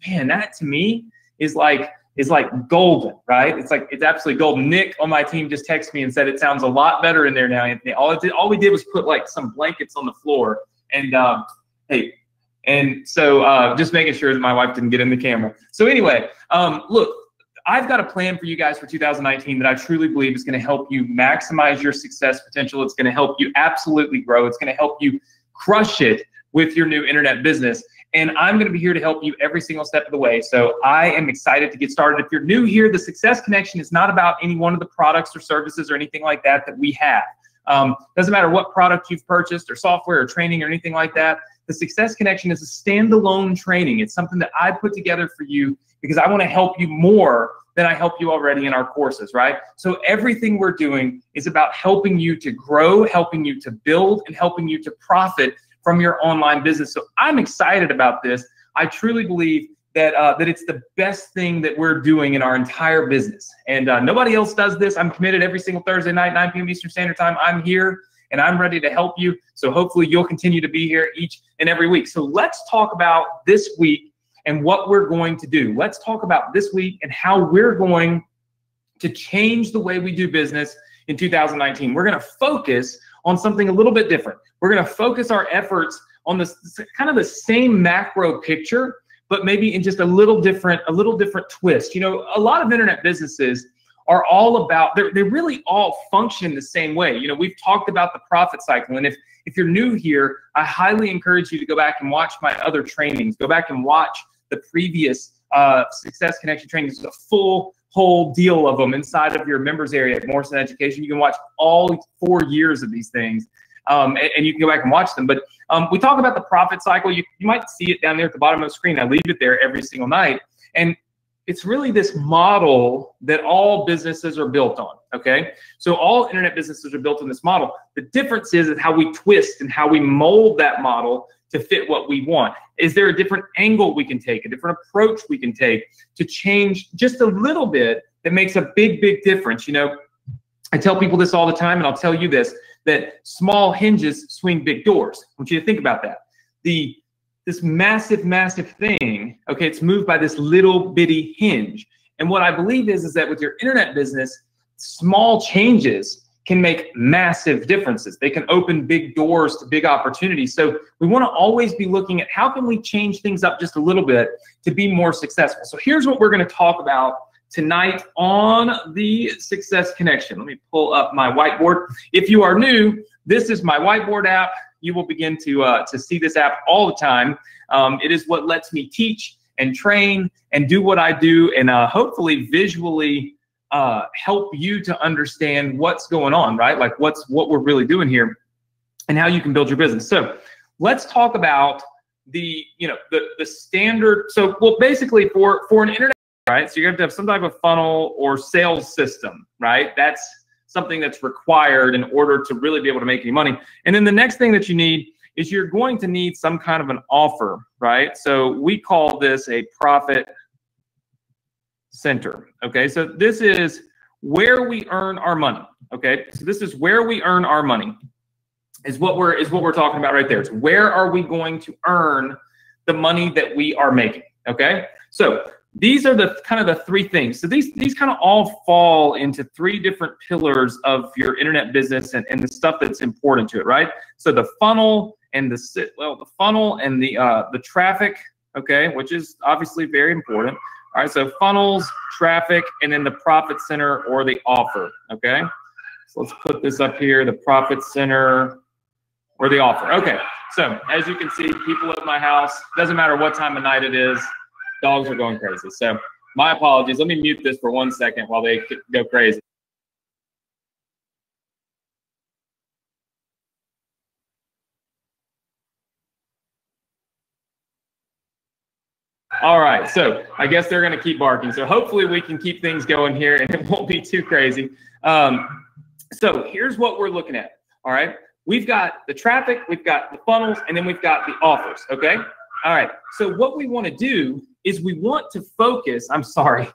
man, that to me is like golden, right? It's absolutely golden. Nick on my team just texted me and said it sounds a lot better in there now, Anthony. All we did was put like some blankets on the floor, and hey, and so just making sure that my wife didn't get in the camera. So anyway, look, I've got a plan for you guys for 2019 that I truly believe is going to help you maximize your success potential. It's going to help you absolutely grow. It's going to help you crush it with your new internet business. And I'm going to be here to help you every single step of the way. So I am excited to get started. If you're new here, the Success Connection is not about any one of the products or services or anything like that we have. Doesn't matter what product you've purchased or software or training or anything like that. The Success Connection is a standalone training. It's something that I put together for you because I want to help you more than I help you already in our courses, right? So everything we're doing is about helping you to grow, helping you to build, and helping you to profit from your online business. So I'm excited about this. I truly believe that that it's the best thing that we're doing in our entire business. And nobody else does this. I'm committed every single Thursday night, 9 p.m. Eastern Standard Time. I'm here and I'm ready to help you. So hopefully you'll continue to be here each and every week. So let's talk about this week and what we're going to do. Let's talk about this week and how we're going to change the way we do business in 2019. We're going to focus on something a little bit different. We're going to focus our efforts on this kind of the same macro picture, but maybe in just a little different twist. You know, a lot of internet businesses are all about, they really all function the same way. You know, we've talked about the profit cycle. And if you're new here, I highly encourage you to go back and watch my other trainings. Go back and watch the previous Success Connection trainings. There's a whole deal of them inside of your members area at Morrison Education. You can watch all 4 years of these things. And you can go back and watch them. But we talk about the profit cycle. You might see it down there at the bottom of the screen. I leave it there every single night. And it's really this model that all businesses are built on, okay? So all internet businesses are built on this model. The difference is how we twist and how we mold that model to fit what we want. Is there a different angle we can take, a different approach we can take to change just a little bit that makes a big, big difference? You know, I tell people this all the time, and I'll tell you this, that small hinges swing big doors. I want you to think about that. This massive, massive thing, okay, it's moved by this little bitty hinge. And what I believe is that with your internet business, small changes can make massive differences. They can open big doors to big opportunities. So we want to always be looking at how can we change things up just a little bit to be more successful. So here's what we're going to talk about tonight on the Success Connection. Let me pull up my whiteboard. If you are new, this is my whiteboard app. You will begin to see this app all the time. It is what lets me teach and train and do what I do, and hopefully visually help you to understand what's going on, right? Like what we're really doing here and how you can build your business. So let's talk about the standard. So well, basically for an internet, right? So you have to have some type of funnel or sales system, right? That's something that's required in order to really be able to make any money. And then the next thing that you need is you're going to need some kind of an offer, right? So we call this a profit center, okay? So this is where we earn our money, okay? So this is where we earn our money is what we're talking about right there. It's where are we going to earn the money that we are making, okay? So these are the kind of the three things. So these kind of all fall into three different pillars of your internet business and the stuff that's important to it, right? So the funnel and the funnel and the traffic, okay, which is obviously very important. All right, so funnels, traffic, and then the profit center or the offer, okay? So let's put this up here, the profit center or the offer. Okay, so as you can see, people at my house, doesn't matter what time of night it is, dogs are going crazy. So my apologies. Let me mute this for 1 second while they go crazy. All right, so I guess they're going to keep barking. So hopefully we can keep things going here and it won't be too crazy. So here's what we're looking at. All right, we've got the traffic, we've got the funnels, and then we've got the offers. Okay. All right. So what we want to do is we want to focus. I'm sorry.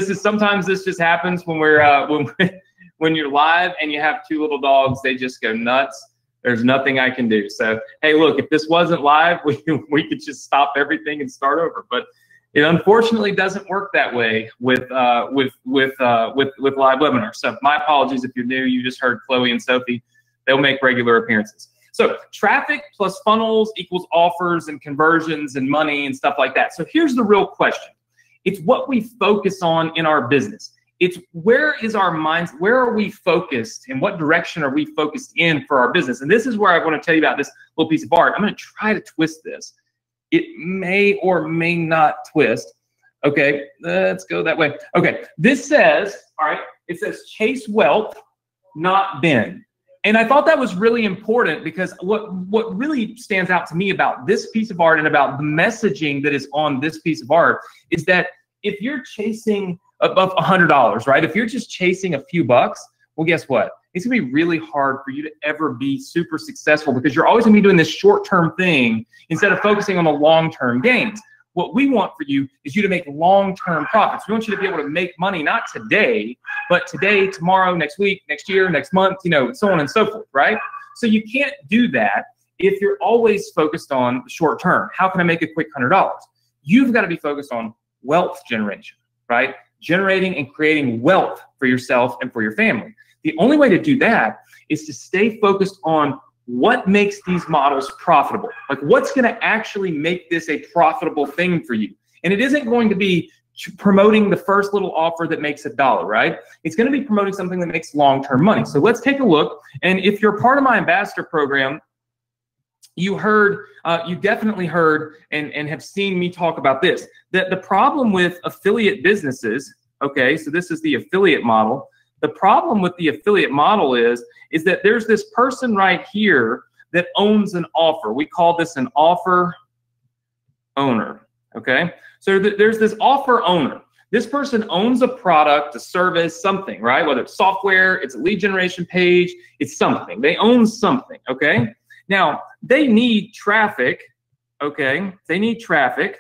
Sometimes this just happens when when you're live and you have two little dogs. They just go nuts. There's nothing I can do. So hey, look, if this wasn't live, we could just stop everything and start over. But It unfortunately doesn't work that way with live webinars. So my apologies if you're new. You just heard Chloe and Sophie. They'll make regular appearances. So traffic plus funnels equals offers and conversions and money and stuff like that. So here's the real question. It's what we focus on in our business. It's where is our minds, where are we focused, and what direction are we focused in for our business? And this is where I want to tell you about this little piece of art. I'm going to try to twist this. It may or may not twist. Okay, let's go that way. Okay, this says, all right, it says chase wealth, not bend. And I thought that was really important because what really stands out to me about this piece of art and about the messaging that is on this piece of art is that if you're chasing above $100, right? If you're just chasing a few bucks, well, guess what? It's gonna be really hard for you to ever be super successful because you're always gonna be doing this short-term thing instead of focusing on the long-term gains. What we want for you is you to make long-term profits. We want you to be able to make money, not today, but today, tomorrow, next week, next year, next month, you know, so on and so forth, right? So you can't do that if you're always focused on the short term. How can I make a quick $100? You've got to be focused on wealth generation, right? Generating and creating wealth for yourself and for your family. The only way to do that is to stay focused on what makes these models profitable. Like what's going to actually make this a profitable thing for you? And it isn't going to be promoting the first little offer that makes $1, right? It's going to be promoting something that makes long-term money. So let's take a look. And if you're part of my ambassador program, you definitely heard and have seen me talk about this. That the problem with affiliate businesses, okay, so this is the affiliate model. The problem with the affiliate model is that there's this person right here that owns an offer. We call this an offer owner, okay? So there's this offer owner. This person owns a product, a service, something, right? Whether it's software, it's a lead generation page, it's something. They own something, okay? Now, they need traffic, okay? They need traffic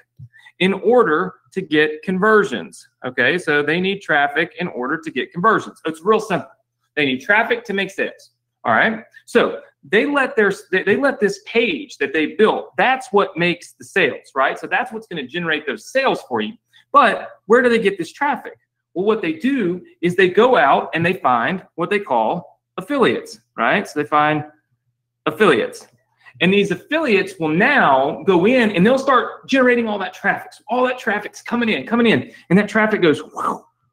in order to get conversions, okay? So they need traffic in order to get conversions. It's real simple. They need traffic to make sales, all right? So they let this page that they built, that's what makes the sales, right? So that's what's gonna generate those sales for you. But where do they get this traffic? Well, what they do is they go out and they find what they call affiliates, right? So they find affiliates. And these affiliates will now go in and they'll start generating all that traffic. So all that traffic's coming in, and that traffic goes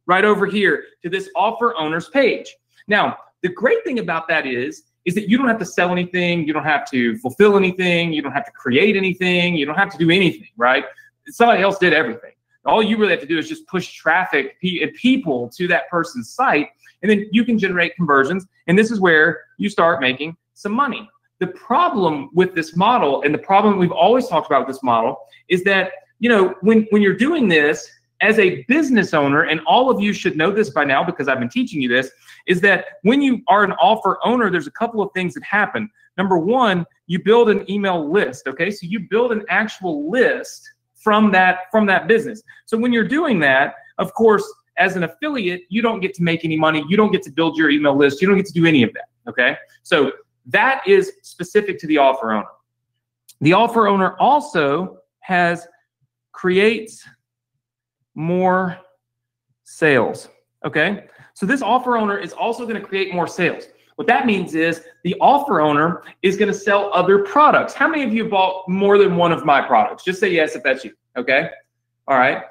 right over here to this offer owner's page. Now, the great thing about that is that you don't have to sell anything, you don't have to fulfill anything, you don't have to create anything, you don't have to do anything, right? Somebody else did everything. All you really have to do is just push traffic and people to that person's site, and then you can generate conversions, and this is where you start making some money. The problem with this model, and the problem we've always talked about with this model, is that, you know, when you're doing this as a business owner, and all of you should know this by now because I've been teaching you this, is that when you are an offer owner, there's a couple of things that happen. Number one, you build an email list, okay? So you build an actual list from that business. So when you're doing that, of course, as an affiliate, you don't get to make any money. You don't get to build your email list. You don't get to do any of that, okay? So that is specific to the offer owner. The offer owner also creates more sales, okay? So this offer owner is also going to create more sales. What that means is the offer owner is going to sell other products. How many of you bought more than one of my products? Just say yes if that's you, okay? All right.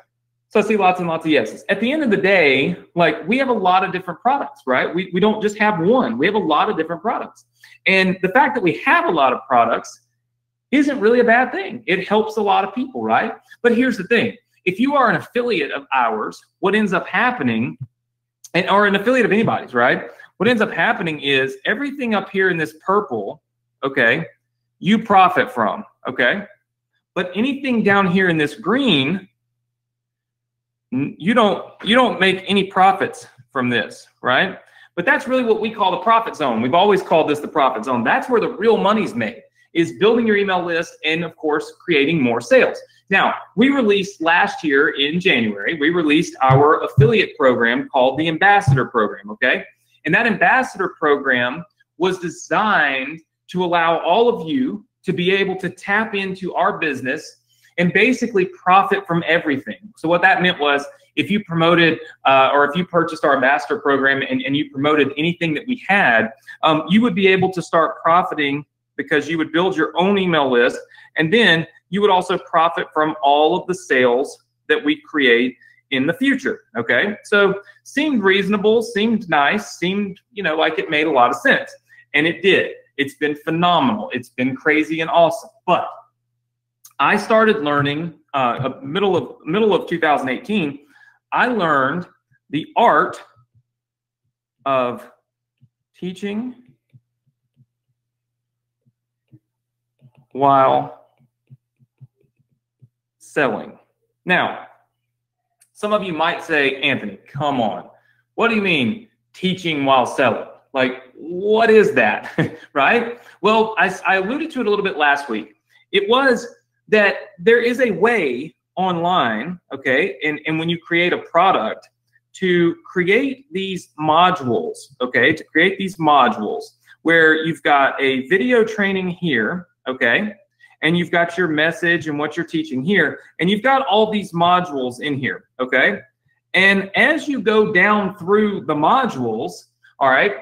So I see lots and lots of yeses. At the end of the day, like, we have a lot of different products, right? We don't just have one. We have a lot of different products. And the fact that we have a lot of products isn't really a bad thing. It helps a lot of people, right? But here's the thing. If you are an affiliate of ours, what ends up happening, or an affiliate of anybody's, right? What ends up happening is everything up here in this purple, okay, you profit from, okay? But anything down here in this green, you don't make any profits from this, right? But that's really what we call the profit zone. We've always called this the profit zone. That's where the real money's made, is building your email list and, of course, creating more sales. Now, we released last year in January, we released our affiliate program called the Ambassador Program, okay? And that Ambassador Program was designed to allow all of you to be able to tap into our business and basically profit from everything. So what that meant was, if you promoted or if you purchased our master program and you promoted anything that we had, you would be able to start profiting because you would build your own email list, and then you would also profit from all of the sales that we create in the future. Okay, so seemed reasonable, seemed nice, seemed, you know, like it made a lot of sense, and it did. It's been phenomenal. It's been crazy and awesome. But I started learning middle of 2018. I learned the art of teaching while selling. Now, some of you might say, Anthony, come on. What do you mean teaching while selling? Like, what is that, right? Well, I alluded to it a little bit last week. It was that there is a way online, okay, and when you create a product, to create these modules, okay, to create these modules where you've got a video training here, okay, and you've got your message and what you're teaching here, and you've got all these modules in here, okay? And as you go down through the modules, all right,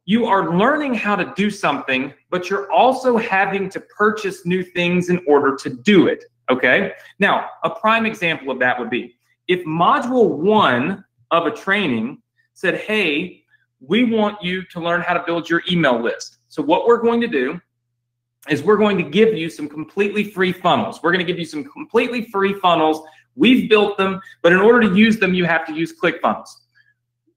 you are learning how to do something, but you're also having to purchase new things in order to do it, okay? Now, a prime example of that would be if module 1 of a training said, hey, we want you to learn how to build your email list. So what we're going to do is we're going to give you some completely free funnels. We're going to give you some completely free funnels. We've built them, but in order to use them, you have to use ClickFunnels.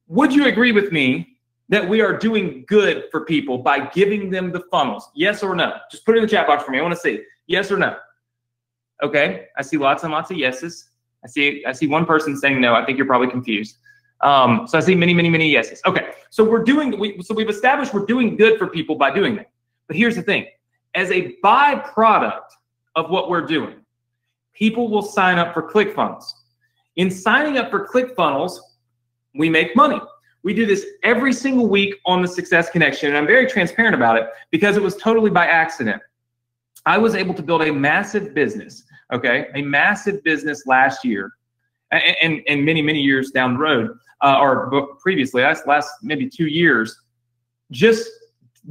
Would you agree with me that we are doing good for people by giving them the funnels? Yes or no? Just put it in the chat box for me. I want to see yes or no. Okay, I see lots and lots of yeses. I see one person saying no. I think you're probably confused. So I see many, many, many yeses. Okay, so we've established we're doing good for people by doing that. But here's the thing. As a byproduct of what we're doing, people will sign up for ClickFunnels. In signing up for ClickFunnels, we make money. We do this every single week on the Success Connection, and I'm very transparent about it because it was totally by accident. I was able to build a massive business, okay, a massive business last year, and many, many years down the road, or previously, last maybe 2 years, just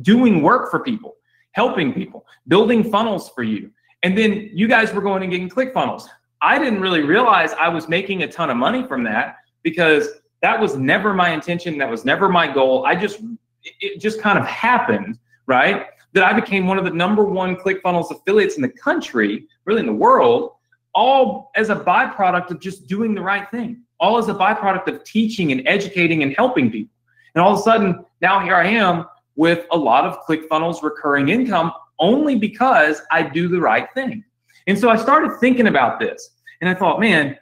doing work for people, helping people, building funnels for you. And then you guys were going and getting ClickFunnels. I didn't really realize I was making a ton of money from that because that was never my intention. That was never my goal. It just kind of happened, right? That I became one of the #1 ClickFunnels affiliates in the country, really in the world, all as a byproduct of just doing the right thing, all as a byproduct of teaching and educating and helping people. And all of a sudden, now here I am with a lot of ClickFunnels recurring income only because I do the right thing. And so I started thinking about this, and I thought, man,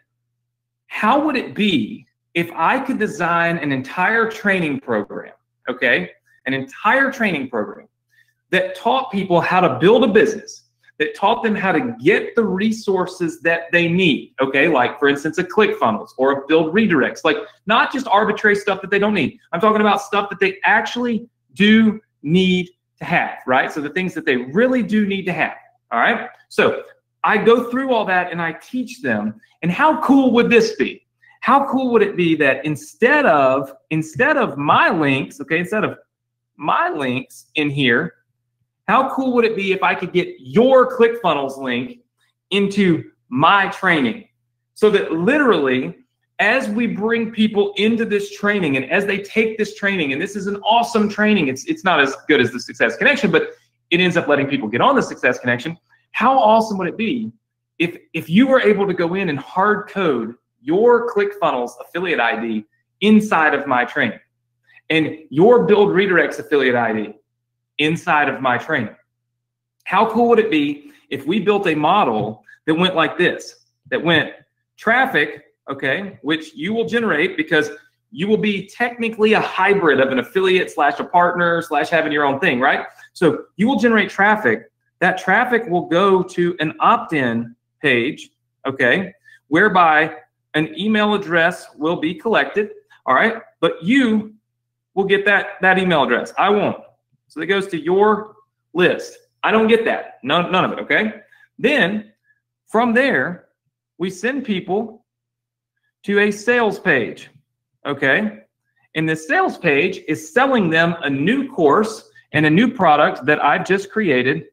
how would it be if I could design an entire training program, okay, an entire training program that taught people how to build a business, that taught them how to get the resources that they need, okay, like for instance, a ClickFunnels or a build redirects, like not just arbitrary stuff that they don't need. I'm talking about stuff that they actually do need to have, right? So the things that they really do need to have, all right? So I go through all that and I teach them. And how cool would this be? How cool would it be that instead of my links, okay, instead of my links in here, how cool would it be if I could get your ClickFunnels link into my training? So that literally, as we bring people into this training and as they take this training, and this is an awesome training, it's not as good as the Success Connection, but it ends up letting people get on the Success Connection. How awesome would it be if you were able to go in and hard code your ClickFunnels affiliate ID inside of my training and your Build Redirects affiliate ID inside of my training? How cool would it be if we built a model that went like this, that went traffic, okay, which you will generate because you will be technically a hybrid of an affiliate slash a partner slash having your own thing, right? So you will generate traffic. That traffic will go to an opt-in page, okay, whereby an email address will be collected, all right? But you will get that email address. I won't. So it goes to your list. I don't get that. None of it, okay? Then From there, we send people to a sales page, okay? And this sales page is selling them a new course and a new product that I've just created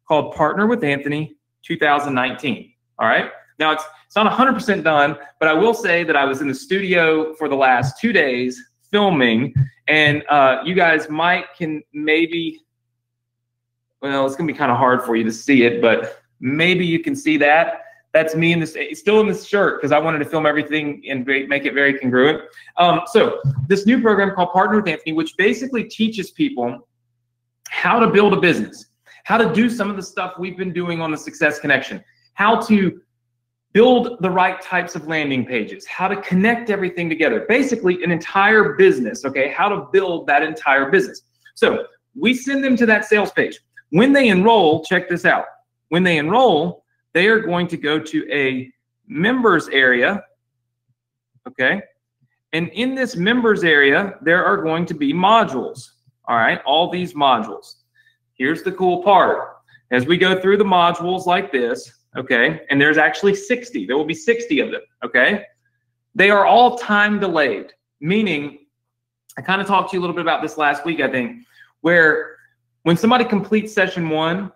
called Partner with Anthony 2019, all right? Now, it's not 100% done, but I will say that I was in the studio for the last 2 days filming, and you guys can maybe, well, it's going to be kind of hard for you to see it, but maybe you can see that. That's me in this, still in this shirt, because I wanted to film everything and make it very congruent. So this new program called Partner with Anthony, which basically teaches people how to build a business, how to do some of the stuff we've been doing on the Success Connection, how to build the right types of landing pages, how to connect everything together, basically an entire business, okay, how to build that entire business. So we send them to that sales page. When they enroll, check this out. When they enroll, they are going to go to a members area, okay? And in this members area, there are going to be modules, all right? All these modules. Here's the cool part. As we go through the modules like this, okay, and there's actually 60. There will be 60 of them, okay? They are all time delayed, meaning, I kind of talked to you a little bit about this last week, I think, where when somebody completes session 1,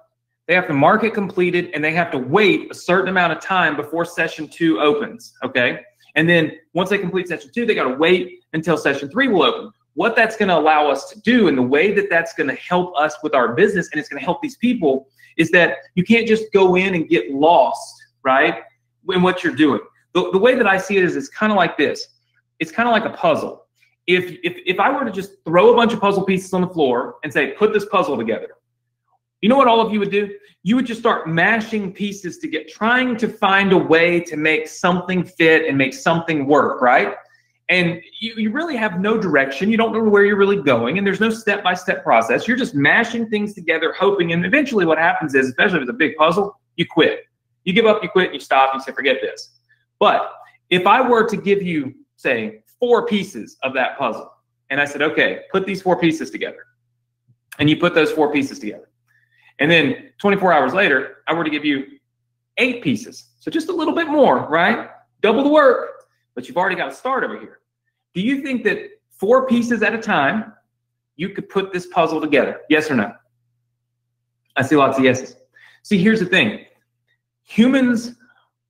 they have to mark it completed, and they have to wait a certain amount of time before session 2 opens, okay? And then once they complete session 2, they got to wait until session 3 will open. What that's going to allow us to do, and the way that that's going to help us with our business, and it's going to help these people, is that you can't just go in and get lost, right, in what you're doing. The way that I see it is it's kind of like this. It's kind of like a puzzle. If I were to just throw a bunch of puzzle pieces on the floor and say, put this puzzle together, you know what all of you would do? You would just start mashing pieces to trying to find a way to make something fit and make something work, right? And you really have no direction. You don't know where you're really going, and there's no step-by-step process. You're just mashing things together, hoping, and eventually what happens is, especially if it's a big puzzle, you quit. You give up, you quit, you stop, you say, forget this. But if I were to give you, say, 4 pieces of that puzzle, and I said, okay, put these 4 pieces together, and you put those 4 pieces together, and then 24 hours later, I were to give you 8 pieces, so just a little bit more, right? Double the work. But you've already got to start over here. Do you think that 4 pieces at a time, you could put this puzzle together? Yes or no? I see lots of yeses. See, here's the thing. Humans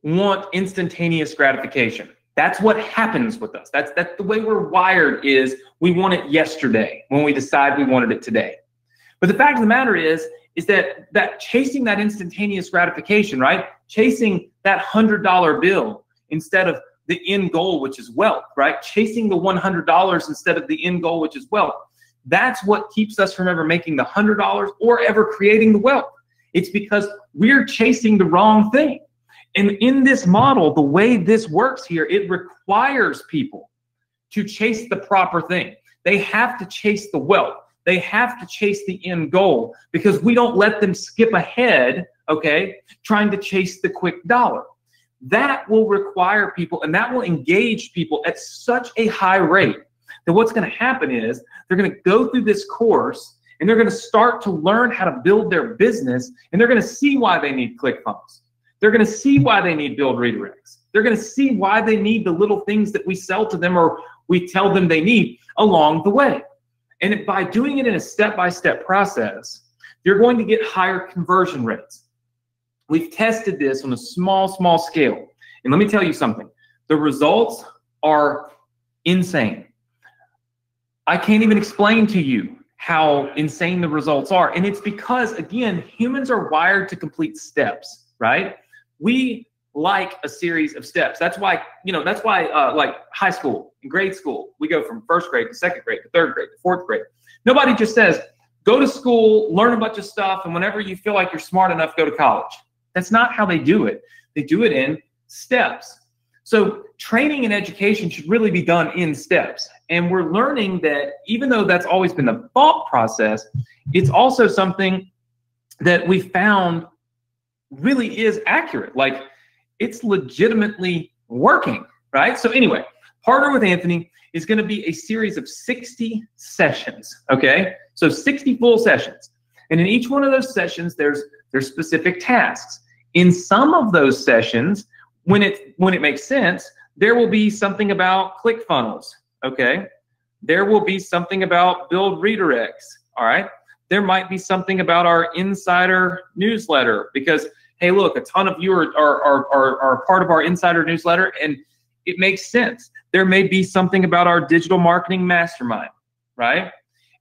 want instantaneous gratification. That's what happens with us. That's the way we're wired, is we want it yesterday when we decide we wanted it today. But the fact of the matter is that chasing that instantaneous gratification, right? Chasing that $100 bill instead of the end goal, which is wealth, right? Chasing the $100 instead of the end goal, which is wealth. That's what keeps us from ever making the $100 or ever creating the wealth. It's because we're chasing the wrong thing. And in this model, the way this works here, it requires people to chase the proper thing. They have to chase the wealth. They have to chase the end goal, because we don't let them skip ahead, okay, trying to chase the quick dollar. That will require people, and that will engage people at such a high rate that what's going to happen is they're going to go through this course, and they're going to start to learn how to build their business, and they're going to see why they need ClickFunnels. They're going to see why they need build redirects. They're going to see why they need the little things that we sell to them or we tell them they need along the way. And by doing it in a step-by-step process, you're going to get higher conversion rates. We've tested this on a small scale. And let me tell you something. The results are insane. I can't even explain to you how insane the results are. And it's because, again, humans are wired to complete steps, right? We like a series of steps. That's why, like high school and grade school, we go from 1st grade to 2nd grade to 3rd grade to 4th grade. Nobody just says, go to school, learn a bunch of stuff, and whenever you feel like you're smart enough, go to college. That's not how they do it. They do it in steps. So training and education should really be done in steps. And we're learning that even though that's always been the thought process, it's also something that we found really is accurate. Like, it's legitimately working, right? So anyway, Partner with Anthony is going to be a series of 60 sessions, okay? So 60 full sessions. And in each one of those sessions, there's specific tasks. In some of those sessions, when it makes sense, there will be something about ClickFunnels, okay? There will be something about build redirects, all right? There might be something about our insider newsletter because, hey, look, a ton of you are part of our insider newsletter, and it makes sense. There may be something about our digital marketing mastermind, right?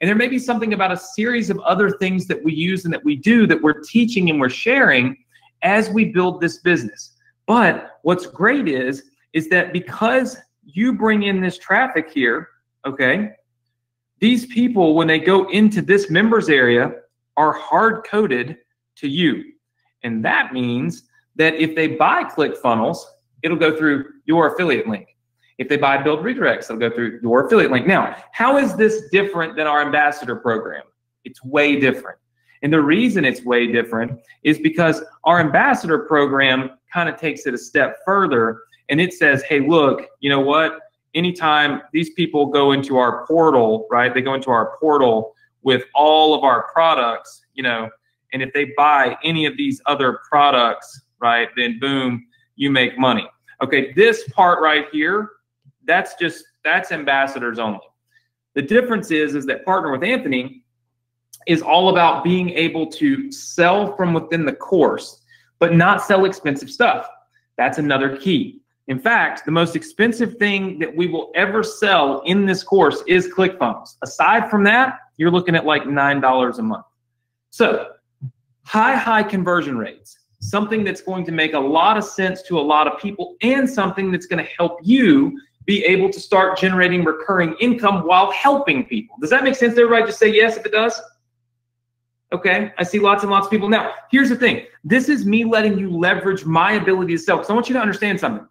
And there may be something about a series of other things that we use and that we do that we're teaching and we're sharing as we build this business. But what's great is that because you bring in this traffic here, okay, these people, when they go into this members area, are hard-coded to you. And that means that if they buy ClickFunnels, it'll go through your affiliate link. If they buy Build Redirects, it'll go through your affiliate link. Now, how is this different than our ambassador program? It's way different. And the reason it's way different is because our ambassador program kind of takes it a step further, and it says, hey, look, you know what? Anytime these people go into our portal, right? They go into our portal with all of our products, you know, and if they buy any of these other products, right, then boom, you make money. Okay, this part right here, that's ambassadors only. The difference is that Partner with Anthony is all about being able to sell from within the course, but not sell expensive stuff. That's another key. In fact, the most expensive thing that we will ever sell in this course is ClickFunnels. Aside from that, you're looking at like $9 a month. So high conversion rates, something that's going to make a lot of sense to a lot of people, and something that's going to help you be able to start generating recurring income while helping people. Does that make sense to everybody? Just say yes if it does. Okay, I see lots and lots of people. Now, here's the thing. This is me letting you leverage my ability to sell, because I want you to understand something.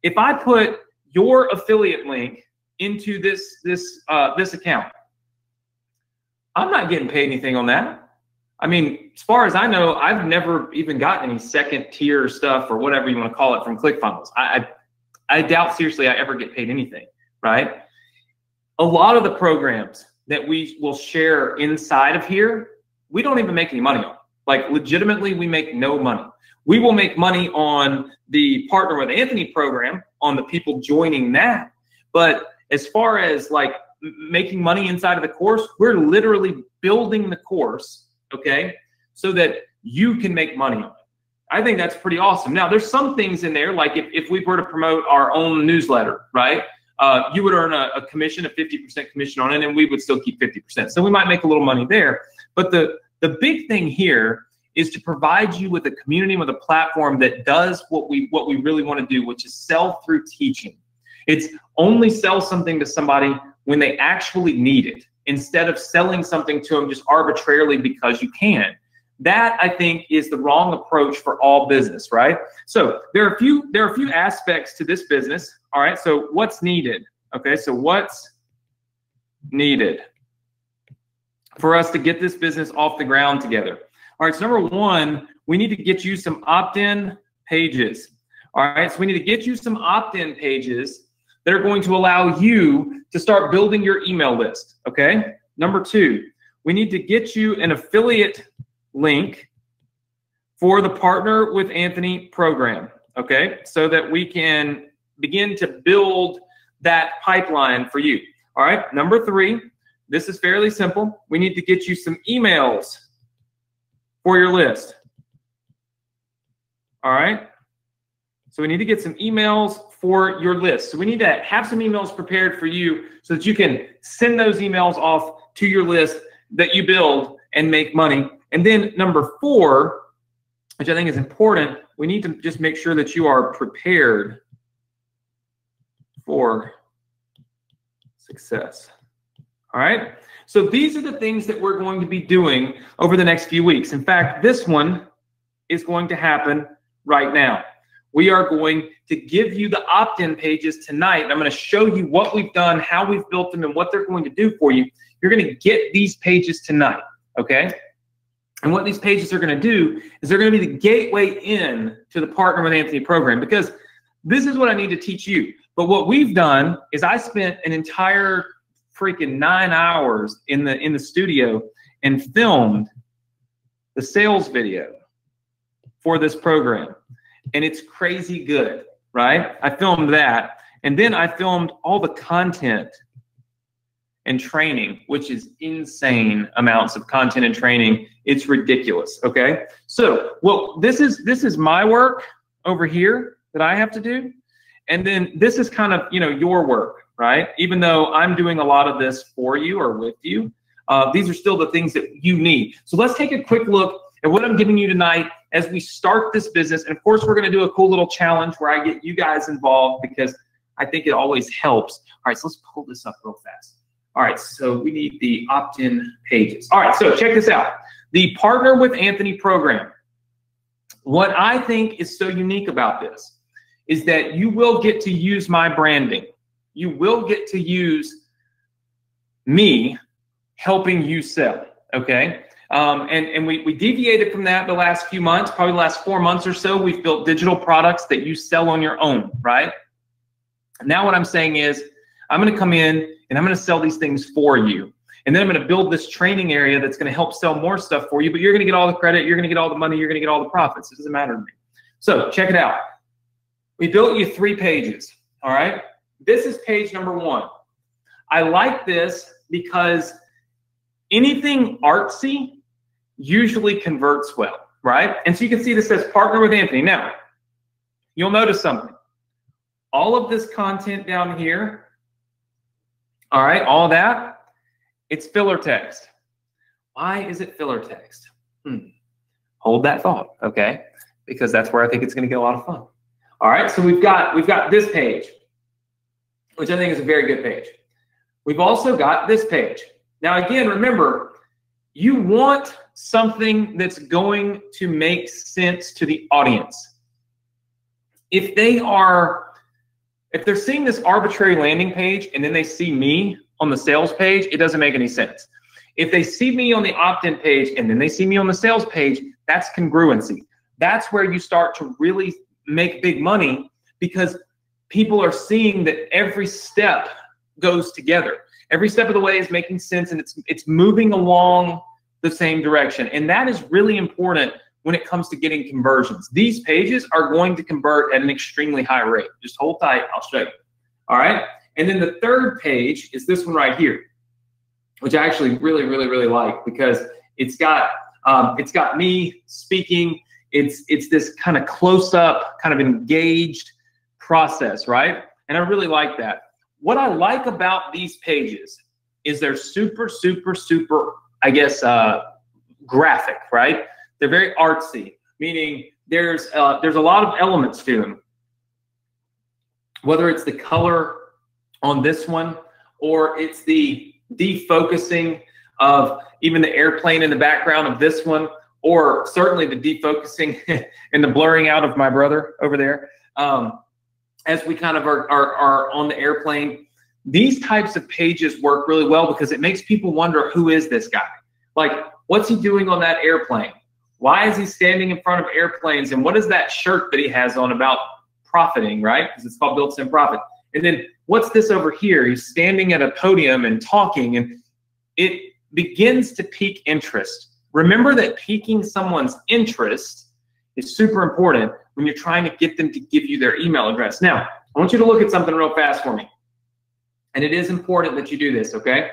If I put your affiliate link into this account, I'm not getting paid anything on that. I mean, as far as I know, I've never even gotten any second tier stuff or whatever you want to call it from ClickFunnels. I doubt seriously I ever get paid anything, right? A lot of the programs that we will share inside of here, we don't even make any money on. Like legitimately, we make no money. We will make money on the Partner with Anthony program, on the people joining that. But as far as like making money inside of the course, we're literally building the course, okay, so that you can make money on it. I think that's pretty awesome. Now, there's some things in there, like if we were to promote our own newsletter, right, you would earn a commission, a 50% commission on it, and we would still keep 50%. So we might make a little money there. But the big thing here is to provide you with a community, with a platform that does what we really want to do, which is sell through teaching. It's only sell something to somebody when they actually need it, instead of selling something to them just arbitrarily because you can. That, I think, is the wrong approach for all business, right? So there are a few aspects to this business. All right, so what's needed? Okay, so what's needed for us to get this business off the ground together? All right, so number one, we need to get you some opt-in pages. All right, so we need to get you some opt-in pages that are going to allow you to start building your email list, okay? Number two, we need to get you an affiliate link for the Partner with Anthony program, okay? So that we can begin to build that pipeline for you. All right, number three, this is fairly simple. We need to get you some emails for your list. All right, so we need to get some emails for your list. So we need to have some emails prepared for you so that you can send those emails off to your list that you build and make money. And then number four, which I think is important, we need to just make sure that you are prepared for success. All right, so these are the things that we're going to be doing over the next few weeks. In fact, this one is going to happen right now. We are going to give you the opt-in pages tonight. And I'm going to show you what we've done, how we've built them, and what they're going to do for you. You're going to get these pages tonight, okay? And what these pages are going to do is they're going to be the gateway in to the Partner with Anthony program, because this is what I need to teach you. But what we've done is I spent an entire freaking 9 hours in the studio and filmed the sales video for this program, and it's crazy good, right? I filmed that, and then I filmed all the content and training, which is insane amounts of content and training. It's ridiculous, okay? So, well, this is my work over here that I have to do, and then this is kind of, you know, your work, right? Even though I'm doing a lot of this for you or with you, these are still the things that you need. So let's take a quick look at what I'm giving you tonight as we start this business. And of course, we're gonna do a cool little challenge where I get you guys involved because I think it always helps. All right, so let's pull this up real fast. All right, so we need the opt-in pages. All right, so check this out. The Partner with Anthony program. What I think is so unique about this is that you will get to use my branding. You will get to use me helping you sell, okay? And we deviated from that the last few months, probably the last 4 months or so. We've built digital products that you sell on your own, right? Now what I'm saying is I'm gonna come in and I'm gonna sell these things for you. And then I'm gonna build this training area that's gonna help sell more stuff for you, but you're gonna get all the credit, you're gonna get all the money, you're gonna get all the profits. It doesn't matter to me. So check it out. We built you 3 pages, all right? This is page number 1. I like this because anything artsy usually converts well, right? And so you can see this says Partner with Anthony. Now, you'll notice something. All of this content down here, all right, all that, it's filler text. Why is it filler text? Hold that thought, okay? Because that's where I think it's gonna get a lot of fun. All right, so we've got this page, which I think is a very good page. We've also got this page. Now again, remember, you want something that's going to make sense to the audience. If they're seeing this arbitrary landing page and then they see me on the sales page, it doesn't make any sense. If they see me on the opt-in page and then they see me on the sales page, that's congruency. That's where you start to really make big money because people are seeing that every step goes together. Every step of the way is making sense and it's moving along the same direction. And that is really important when it comes to getting conversions. These pages are going to convert at an extremely high rate. Just hold tight, I'll show you. All right, and then the third page is this one right here, which I actually really like because it's got me speaking. It's this kind of close-up, kind of engaged process, right? And I really like that. What I like about these pages is they're super, I guess, graphic, right? They're very artsy, meaning there's a lot of elements to them. Whether it's the color on this one, or it's the defocusing of even the airplane in the background of this one, or certainly the defocusing and the blurring out of my brother over there, as we kind of are on the airplane. These types of pages work really well because it makes people wonder, who is this guy? Like, what's he doing on that airplane? Why is he standing in front of airplanes? And what is that shirt that he has on about profiting, right? Because it's called Built-in Profit. And then what's this over here? He's standing at a podium and talking, and it begins to pique interest. Remember that piquing someone's interest is super important when you're trying to get them to give you their email address. Now, I want you to look at something real fast for me. And it is important that you do this, okay?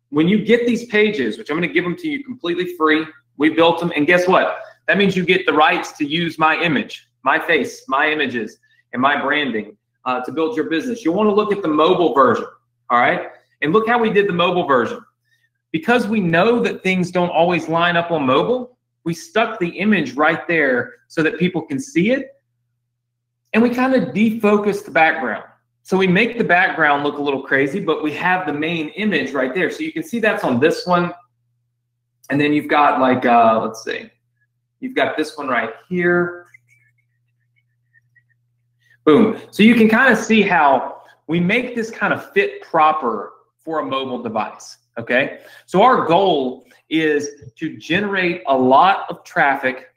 When you get these pages, which I'm going to give them to you completely free, we built them, and guess what? That means you get the rights to use my image, my face, my images, and my branding to build your business. You'll want to look at the mobile version, all right? And look how we did the mobile version. Because we know that things don't always line up on mobile, we stuck the image right there so that people can see it, and we kind of defocus the background. So we make the background look a little crazy, but we have the main image right there. So you can see that's on this one. And then you've got like, let's see, you've got this one right here. Boom. So you can kind of see how we make this kind of fit proper for a mobile device, okay? So our goal is to generate a lot of traffic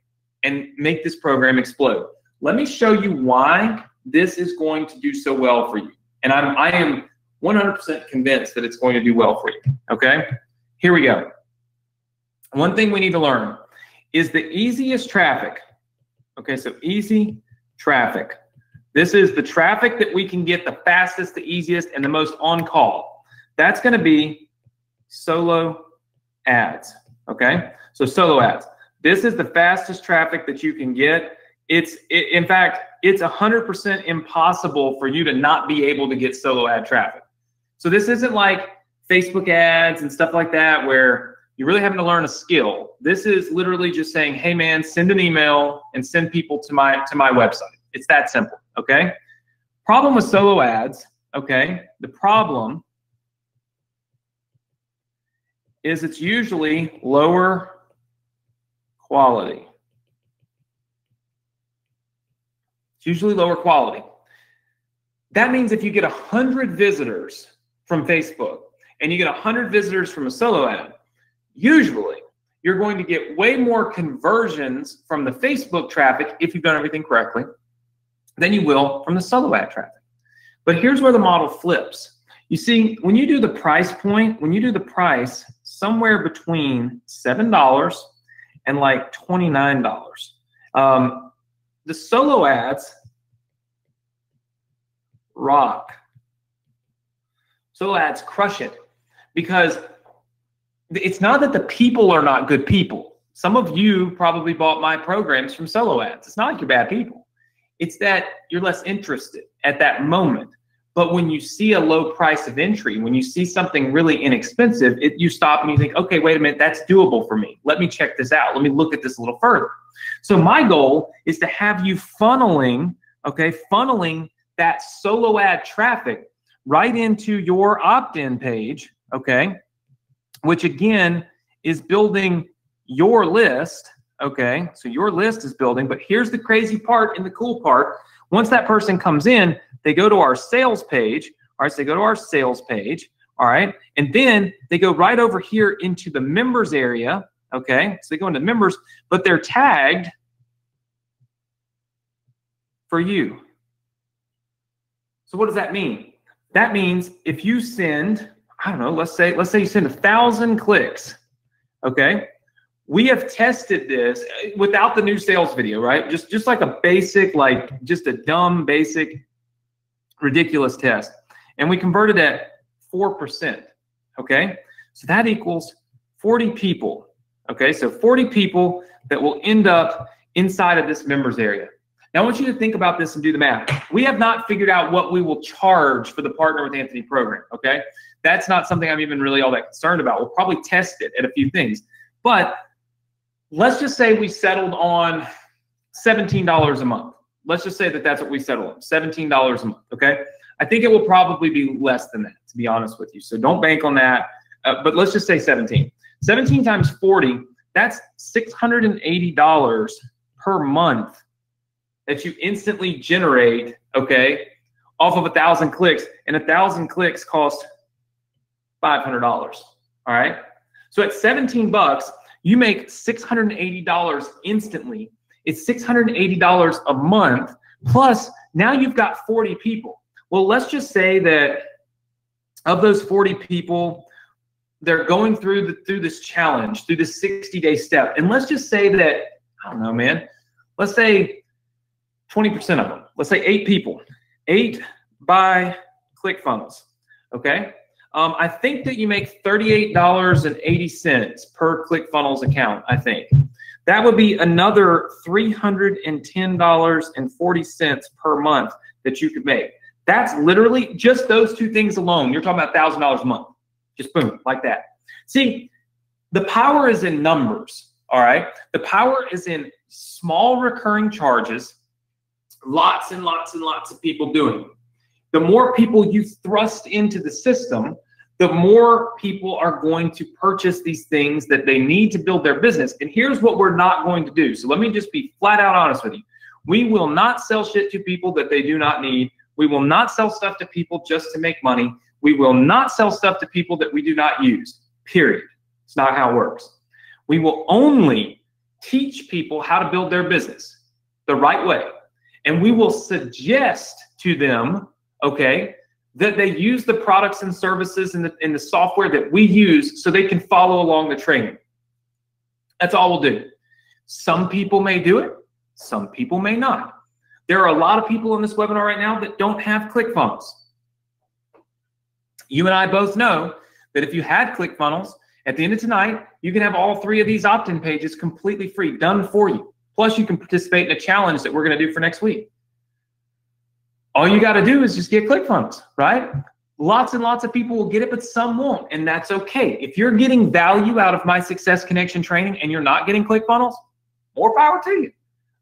and make this program explode. Let me show you why this is going to do so well for you. And I am 100% convinced that it's going to do well for you, okay? Here we go. One thing we need to learn is the easiest traffic Okay, so easy traffic. This is the traffic that we can get the fastest, the easiest, and the most on call. That's going to be solo ads. Okay, so solo ads. This is the fastest traffic that you can get. In fact, it's 100% impossible for you to not be able to get solo ad traffic. So this isn't like Facebook ads and stuff like that where you're really having to learn a skill. This is literally just saying, hey man, send an email and send people to my website. It's that simple, okay? Problem with solo ads, okay? The problem is it's usually lower quality. It's usually lower quality. That means if you get 100 visitors from Facebook and you get 100 visitors from a solo ad, usually you're going to get way more conversions from the Facebook traffic if you've done everything correctly than you will from the solo ad traffic. But here's where the model flips. You see, when you do the price point, when you do the price somewhere between $7 and like $29, the solo ads rock. Solo ads crush it because it's not that the people are not good people. Some of you probably bought my programs from solo ads. It's not like you're bad people. It's that you're less interested at that moment. But when you see a low price of entry, when you see something really inexpensive, you stop and you think, okay, wait a minute, that's doable for me. Let me check this out. Let me look at this a little further. So my goal is to have you funneling, okay, funneling that solo ad traffic right into your opt-in page, okay, which again is building your list, okay? So your list is building, but here's the crazy part and the cool part. Once that person comes in, they go to our sales page, all right, so they go to our sales page, all right, and then they go right over here into the members area, okay? So they go into members, but they're tagged for you. So what does that mean? That means if you send, I don't know, let's say you send 1,000 clicks, okay? We have tested this without the new sales video, right? Just like a basic, like just a dumb, basic, ridiculous test. And we converted at 4%, okay? So that equals 40 people, okay? So 40 people that will end up inside of this members area. Now I want you to think about this and do the math. We have not figured out what we will charge for the Partner with Anthony program, okay? That's not something I'm even really all that concerned about. We'll probably test it at a few things. But let's just say we settled on $17 a month. Let's just say that that's what we settled on, $17 a month, okay? I think it will probably be less than that, to be honest with you. So don't bank on that, but let's just say 17. 17 times 40, that's $680 per month that you instantly generate, okay, off of 1,000 clicks, and 1,000 clicks cost $500, all right? So at 17 bucks, you make $680 instantly. It's $680 a month, plus now you've got 40 people. Well, let's just say that of those 40 people, they're going through this challenge, through this 60-day step. And let's just say that, I don't know, man, let's say 20% of them, let's say 8 people, 8 buy ClickFunnels, okay? I think that you make $38.80 per ClickFunnels account, I think. That would be another $310.40 per month that you could make. That's literally just those two things alone. You're talking about $1,000 a month. Just boom, like that. See, the power is in numbers, all right? The power is in small recurring charges, lots and lots and lots of people doing it. The more people you thrust into the system, the more people are going to purchase these things that they need to build their business. And here's what we're not going to do. So let me just be flat out honest with you. We will not sell shit to people that they do not need. We will not sell stuff to people just to make money. We will not sell stuff to people that we do not use, period. It's not how it works. We will only teach people how to build their business the right way. And we will suggest to them, okay, that they use the products and services and the software that we use so they can follow along the training. That's all we'll do. Some people may do it. Some people may not. There are a lot of people in this webinar right now that don't have ClickFunnels. You and I both know that if you had ClickFunnels, at the end of tonight, you can have all 3 of these opt-in pages completely free, done for you. Plus, you can participate in a challenge that we're going to do for next week. All you got to do is just get ClickFunnels, right? Lots and lots of people will get it, but some won't, and that's okay. If you're getting value out of my Success Connection training and you're not getting ClickFunnels, more power to you.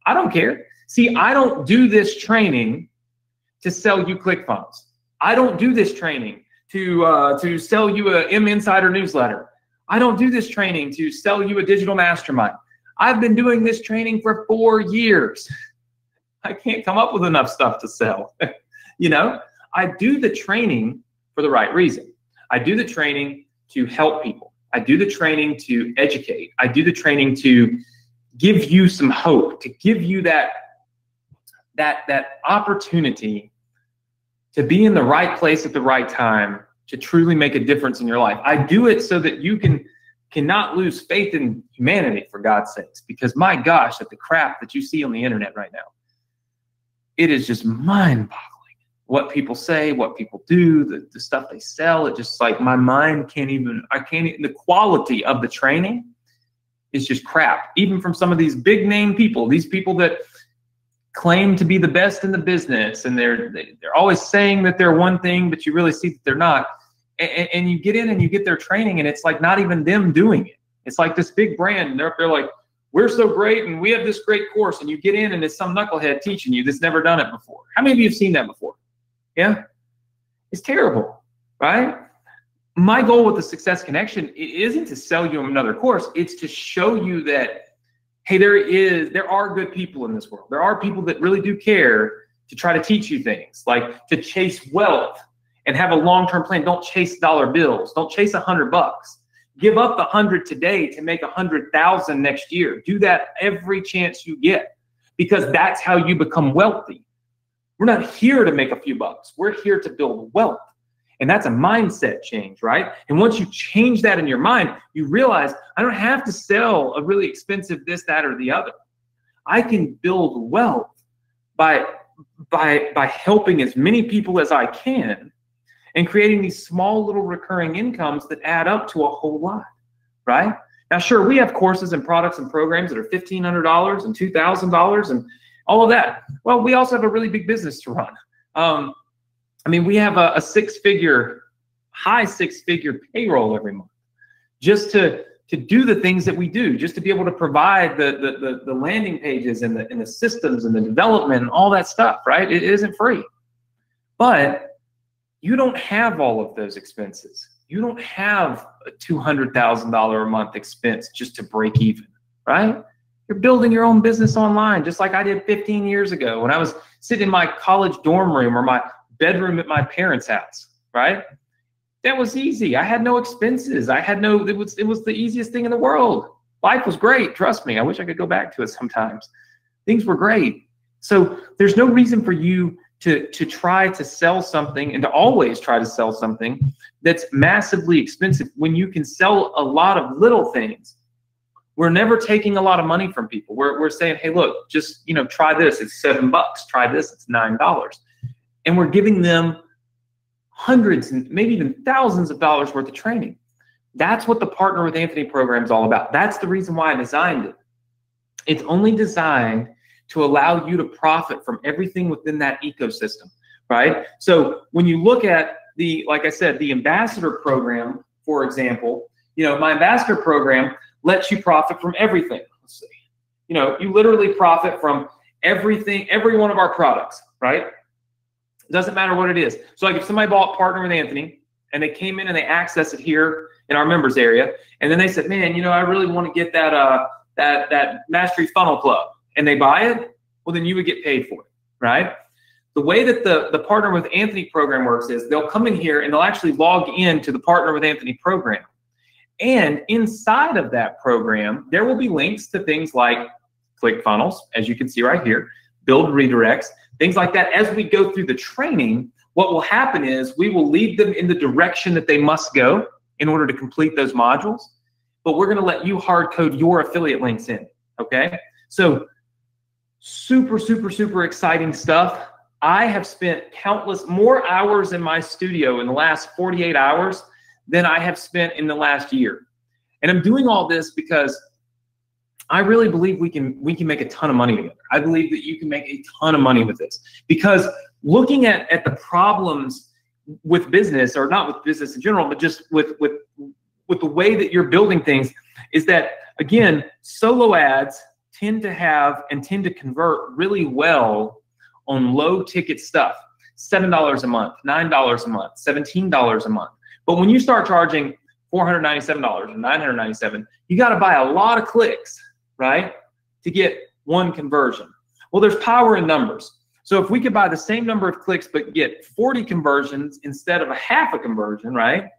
I don't care. See, I don't do this training to sell you ClickFunnels. I don't do this training to sell you a M Insider newsletter. I don't do this training to sell you a digital mastermind. I've been doing this training for 4 years. I can't come up with enough stuff to sell. You know, I do the training for the right reason. I do the training to help people. I do the training to educate. I do the training to give you some hope, to give you that opportunity to be in the right place at the right time, to truly make a difference in your life. I do it so that you cannot lose faith in humanity, for God's sakes, because my gosh, at the crap that you see on the internet right now, it is just mind-boggling. What people say, what people do, the stuff they sell, it just like my mind can't even, the quality of the training is just crap. Even from some of these big name people, these people that claim to be the best in the business, and they're always saying that they're one thing, but you really see that they're not. And you get in and you get their training, and it's like not even them doing it. It's like this big brand, and they're like, we're so great, and we have this great course, and you get in and it's some knucklehead teaching you that's never done it before. How many of you have seen that before? Yeah? It's terrible, right? My goal with the Success Connection isn't to sell you another course. It's to show you that, hey, there are good people in this world. There are people that really do care to try to teach you things, like to chase wealth and have a long-term plan. Don't chase dollar bills. Don't chase $100. Give up the 100 today to make 100,000 next year. Do that every chance you get, because that's how you become wealthy. We're not here to make a few bucks. We're here to build wealth. And that's a mindset change, right? And once you change that in your mind, you realize I don't have to sell a really expensive this, that, or the other. I can build wealth by helping as many people as I can and creating these small little recurring incomes that add up to a whole lot, right? Now, sure, we have courses and products and programs that are $1,500 and $2,000 and all of that. Well, we also have a really big business to run. I mean, we have a high six-figure payroll every month just to do the things that we do, just to be able to provide the landing pages and the systems and the development and all that stuff, right? It isn't free. But you don't have all of those expenses. You don't have a $200,000 a month expense just to break even, right? You're building your own business online, just like I did 15 years ago when I was sitting in my college dorm room or my bedroom at my parents' house, right? That was easy. I had no expenses. It was the easiest thing in the world. Life was great. Trust me. I wish I could go back to it sometimes. Things were great. So there's no reason for you to try to sell something and to always try to sell something that's massively expensive when you can sell a lot of little things. We're never taking a lot of money from people. We're saying, hey, look, just, try this. It's $7. Try this. It's $9. And we're giving them hundreds and maybe even thousands of dollars worth of training. That's what the Partner with Anthony program is all about. That's the reason why I designed it. It's only designed to allow you to profit from everything within that ecosystem, right? So when you look at like I said, the ambassador program, for example, my ambassador program lets you profit from everything. Let's see. You literally profit from everything, every one of our products, right? It doesn't matter what it is. So like if somebody bought Partner with Anthony and they came in and they access it here in our members area, and then they said, man, I really want to get that Mastery Funnel Club, and they buy it, well, then you would get paid for it, right? The way that the Partner with Anthony program works is they'll come in here and they'll actually log in to the Partner with Anthony program. And inside of that program, there will be links to things like ClickFunnels, as you can see right here, build redirects, things like that. As we go through the training, what will happen is we will lead them in the direction that they must go in order to complete those modules. But we're going to let you hard code your affiliate links in, okay? So super, super, super exciting stuff. I have spent countless more hours in my studio in the last 48 hours than I have spent in the last year. And I'm doing all this because I really believe we can make a ton of money together. I believe that you can make a ton of money with this, because looking at the problems with business, or not with business in general, but just with the way that you're building things, is that, again, solo ads tend to convert really well on low ticket stuff. $7 a month, $9 a month, $17 a month. But when you start charging $497 or $997, you got to buy a lot of clicks, right, to get one conversion. Well, there's power in numbers. So if we could buy the same number of clicks but get 40 conversions instead of a half a conversion, right?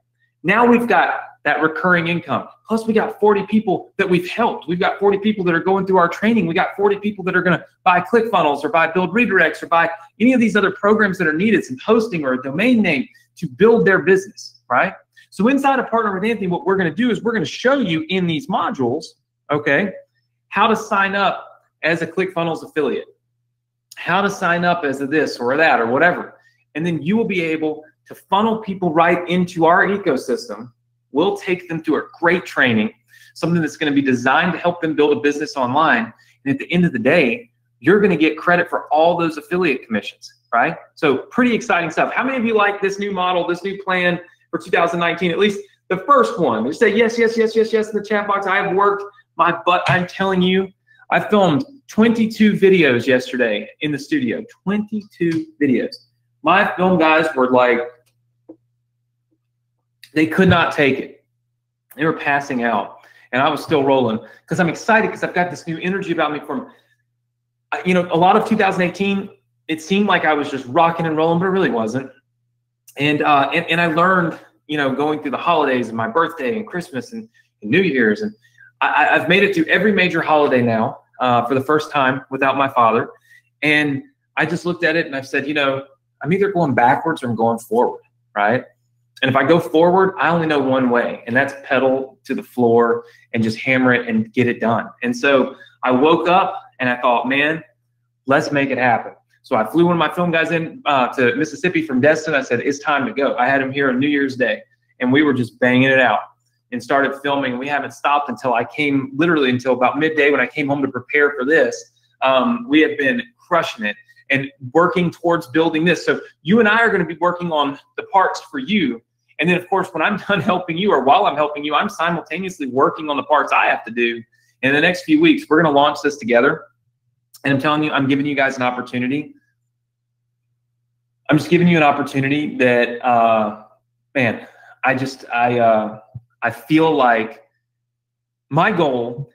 Now we've got that recurring income. Plus we got 40 people that we've helped. We've got 40 people that are going through our training. We got 40 people that are going to buy ClickFunnels or buy Build Redirects or buy any of these other programs that are needed, some hosting or a domain name to build their business, right? So inside of Partner with Anthony, what we're going to do is we're going to show you in these modules, okay, how to sign up as a ClickFunnels affiliate, how to sign up as a this or that or whatever. And then you will be able to funnel people right into our ecosystem. We'll take them through a great training, something that's going to be designed to help them build a business online. And at the end of the day, you're going to get credit for all those affiliate commissions, right? So pretty exciting stuff. How many of you like this new model, this new plan for 2019? At least the first one. Just say yes, yes, yes, yes, yes in the chat box. I have worked my butt. I'm telling you, I filmed 22 videos yesterday in the studio. 22 videos. My film guys were like, they could not take it. They were passing out, and I was still rolling because I'm excited because I've got this new energy about me from, you know, a lot of 2018. It seemed like I was just rocking and rolling, but it really wasn't. And I learned, you know, going through the holidays and my birthday and Christmas and New Year's, and I've made it through every major holiday now for the first time without my father. And I just looked at it and I've said, you know, I'm either going backwards or I'm going forward, right? And if I go forward, I only know one way, and that's pedal to the floor and just hammer it and get it done. And so I woke up and I thought, man, let's make it happen. So I flew one of my film guys in to Mississippi from Destin. I said, it's time to go. I had him here on New Year's Day, and we were just banging it out and started filming. We haven't stopped until I came, literally until about midday when I came home to prepare for this. We have been crushing it and working towards building this. So you and I are going to be working on the parts for you. And then, of course, when I'm done helping you, or while I'm helping you, I'm simultaneously working on the parts I have to do. In the next few weeks, we're going to launch this together. And I'm telling you, I'm giving you guys an opportunity. I'm just giving you an opportunity that, man, I feel like my goal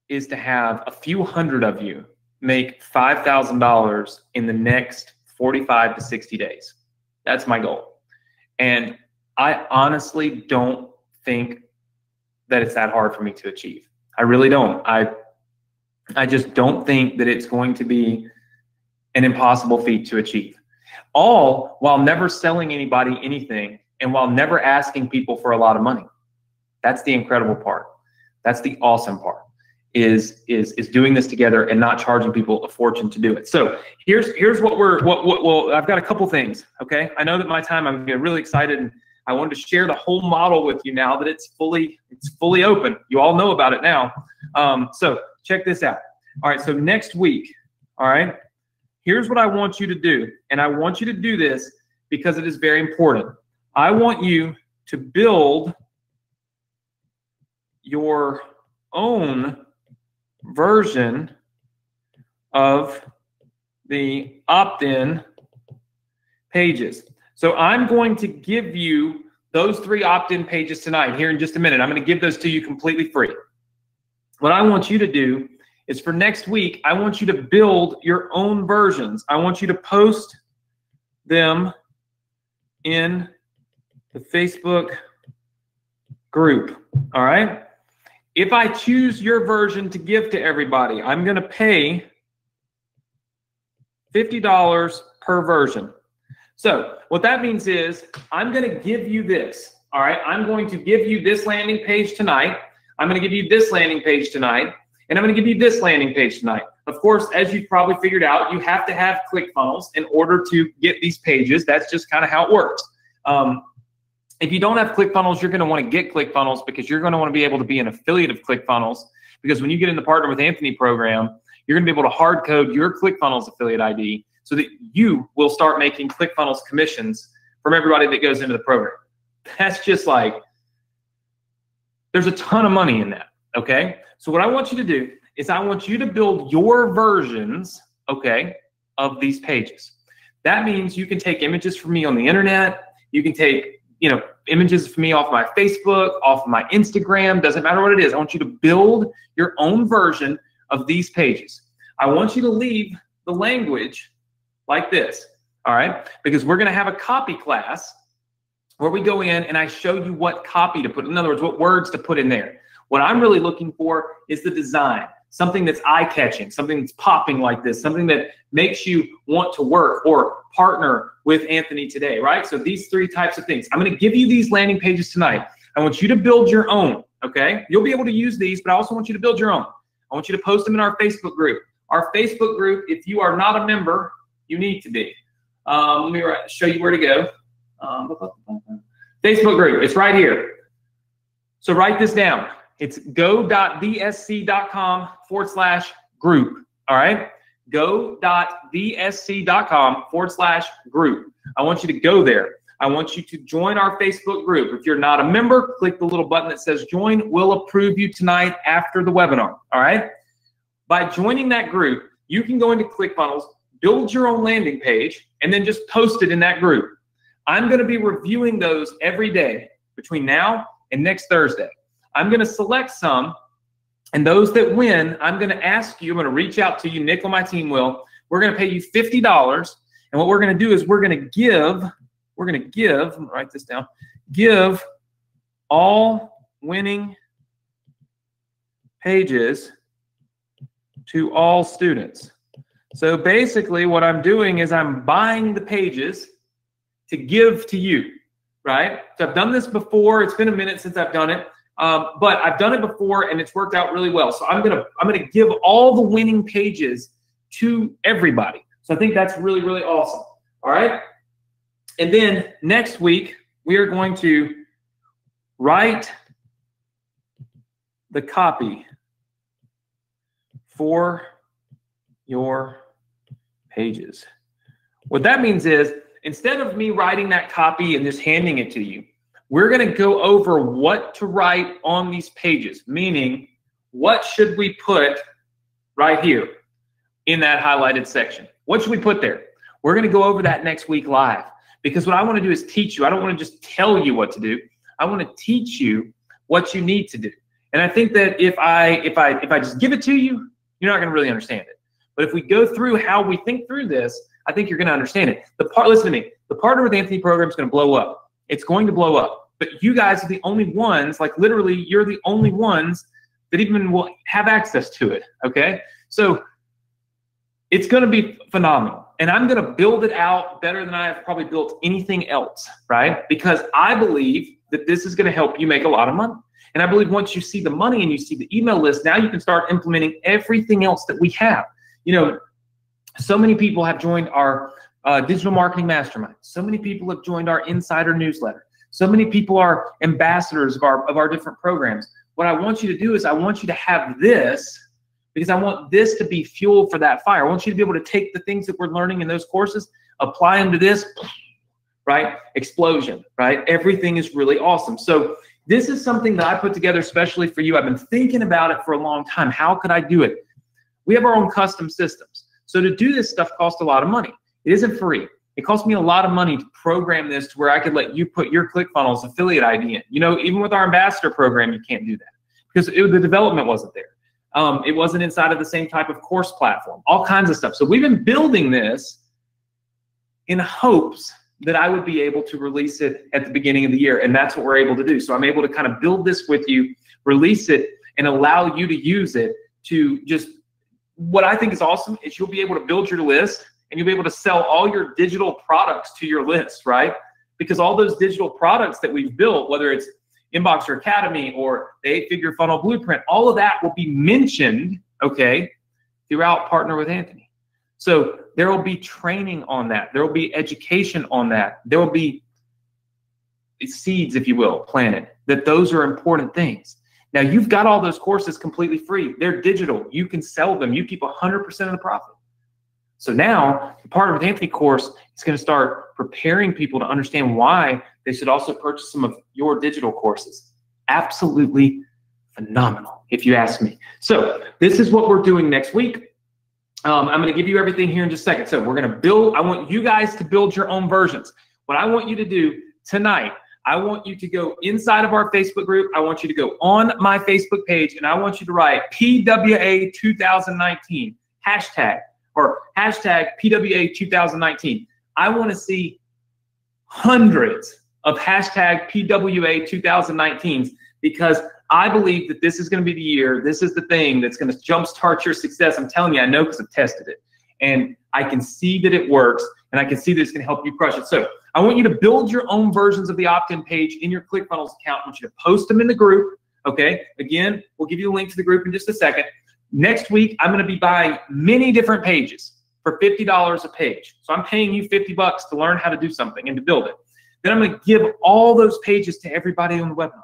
is to have a few hundred of you make $5,000 in the next 45 to 60 days. That's my goal. And I honestly don't think that it's that hard for me to achieve. I really don't. I just don't think that it's going to be an impossible feat to achieve. All while never selling anybody anything and while never asking people for a lot of money. That's the incredible part. That's the awesome part, is doing this together and not charging people a fortune to do it. So here's what well, I've got a couple things, okay? I know that my time, I'm really excited, and I wanted to share the whole model with you now that it's fully open. You all know about it now. So check this out. All right, so next week, all right, here's what I want you to do. And I want you to do this because it is very important. I want you to build your own version of the opt-in pages. So I'm going to give you those 3 opt-in pages tonight, here in just a minute. I'm going to give those to you completely free. What I want you to do is, for next week, I want you to build your own versions. I want you to post them in the Facebook group, all right? If I choose your version to give to everybody, I'm going to pay $50 per version. So what that means is I'm going to give you this, all right? I'm going to give you this landing page tonight. I'm going to give you this landing page tonight. And I'm going to give you this landing page tonight. Of course, as you've probably figured out, you have to have ClickFunnels in order to get these pages. That's just kind of how it works. If you don't have ClickFunnels, you're going to want to get ClickFunnels because you're going to want to be able to be an affiliate of ClickFunnels. Because when you get in the Partner with Anthony program, you're going to be able to hard code your ClickFunnels affiliate ID so that you will start making ClickFunnels commissions from everybody that goes into the program. That's just like, there's a ton of money in that, okay? So what I want you to do is I want you to build your versions, okay, of these pages. That means you can take images from me on the internet. You can take, images from me off my Facebook, off my Instagram, doesn't matter what it is. I want you to build your own version of these pages. I want you to leave the language like this, all right? Because we're gonna have a copy class where we go in and I show you what copy to put, in other words, what words to put in there. What I'm really looking for is the design, something that's eye-catching, something that's popping like this, something that makes you want to work or partner with Anthony today, right? So these 3 types of things. I'm going to give you these landing pages tonight. I want you to build your own, okay? You'll be able to use these, but I also want you to build your own. I want you to post them in our Facebook group. Our Facebook group, if you are not a member, you need to be. Let me show you where to go. Facebook group, it's right here. So write this down. It's go.thsc.com/group, all right? go.thsc.com/group. I want you to go there. I want you to join our Facebook group. If you're not a member, click the little button that says join. We'll approve you tonight after the webinar, all right? By joining that group, you can go into ClickFunnels, build your own landing page, and then just post it in that group. I'm going to be reviewing those every day between now and next Thursday. I'm going to select some, and those that win, I'm going to ask you, I'm going to reach out to you, Nick on my team will. We're going to pay you $50, and what we're going to do is we're going to give, write this down, give all winning pages to all students. So basically what I'm doing is I'm buying the pages to give to you, right? So I've done this before. It's been a minute since I've done it. But I've done it before and it's worked out really well. So I'm gonna give all the winning pages to everybody. So I think that's really, really awesome. All right. And then next week we are going to write the copy for your pages. What that means is instead of me writing that copy and just handing it to you, we're going to go over what to write on these pages, meaning what should we put right here in that highlighted section? What should we put there? We're going to go over that next week live because what I want to do is teach you. I don't want to just tell you what to do. I want to teach you what you need to do. And I think that if I just give it to you, you're not going to really understand it. But if we go through how we think through this, I think you're going to understand it. Listen to me. The Partner with Anthony program is going to blow up. It's going to blow up. But you guys are the only ones, like literally, you're the only ones that even will have access to it, okay? So it's going to be phenomenal. And I'm going to build it out better than I have probably built anything else, right? Because I believe that this is going to help you make a lot of money. And I believe once you see the money and you see the email list, now you can start implementing everything else that we have. So many people have joined our digital marketing mastermind. So many people have joined our insider newsletter. So many people are ambassadors of our different programs. What I want you to do is I want you to have this because I want this to be fuel for that fire. I want you to be able to take the things that we're learning in those courses, apply them to this, right? Explosion, right? Everything is really awesome. So this is something that I put together especially for you. I've been thinking about it for a long time. How could I do it? We have our own custom systems. So to do this stuff costs a lot of money. It isn't free. It cost me a lot of money to program this to where I could let you put your ClickFunnels affiliate ID in. Even with our ambassador program, you can't do that because the development wasn't there. It wasn't inside of the same type of course platform, all kinds of stuff. So we've been building this in hopes that I would be able to release it at the beginning of the year, and that's what we're able to do. So I'm able to kind of build this with you, release it, and allow you to use it to just, what I think is awesome is you'll be able to build your list and you'll be able to sell all your digital products to your list, right? Because all those digital products that we've built, whether it's Inboxer Academy or the 8-Figure Funnel Blueprint, all of that will be mentioned, okay, throughout Partner with Anthony. So there will be training on that. There will be education on that. There will be seeds, if you will, planted, that those are important things. Now, you've got all those courses completely free. They're digital. You can sell them. You keep 100% of the profit. So now the Partner with Anthony course is going to start preparing people to understand why they should also purchase some of your digital courses. Absolutely phenomenal, if you ask me. So this is what we're doing next week. I'm going to give you everything here in just a second. So we're going to build, I want you guys to build your own versions. What I want you to do tonight, I want you to go inside of our Facebook group. I want you to go on my Facebook page, and I want you to write PWA 2019 hashtag PWA 2019. I want to see hundreds of hashtag PWA 2019s, because I believe that this is going to be the year. This is the thing that's going to jumpstart your success. I'm telling you, I know, because I've tested it, and I can see that it works, and I can see that it's going to help you crush it. So I want you to build your own versions of the opt-in page in your ClickFunnels account. I want you to post them in the group. Okay. Again, we'll give you a link to the group in just a second. Next week, I'm going to be buying many different pages for $50 a page. So I'm paying you $50 to learn how to do something and to build it. Then I'm going to give all those pages to everybody on the webinar.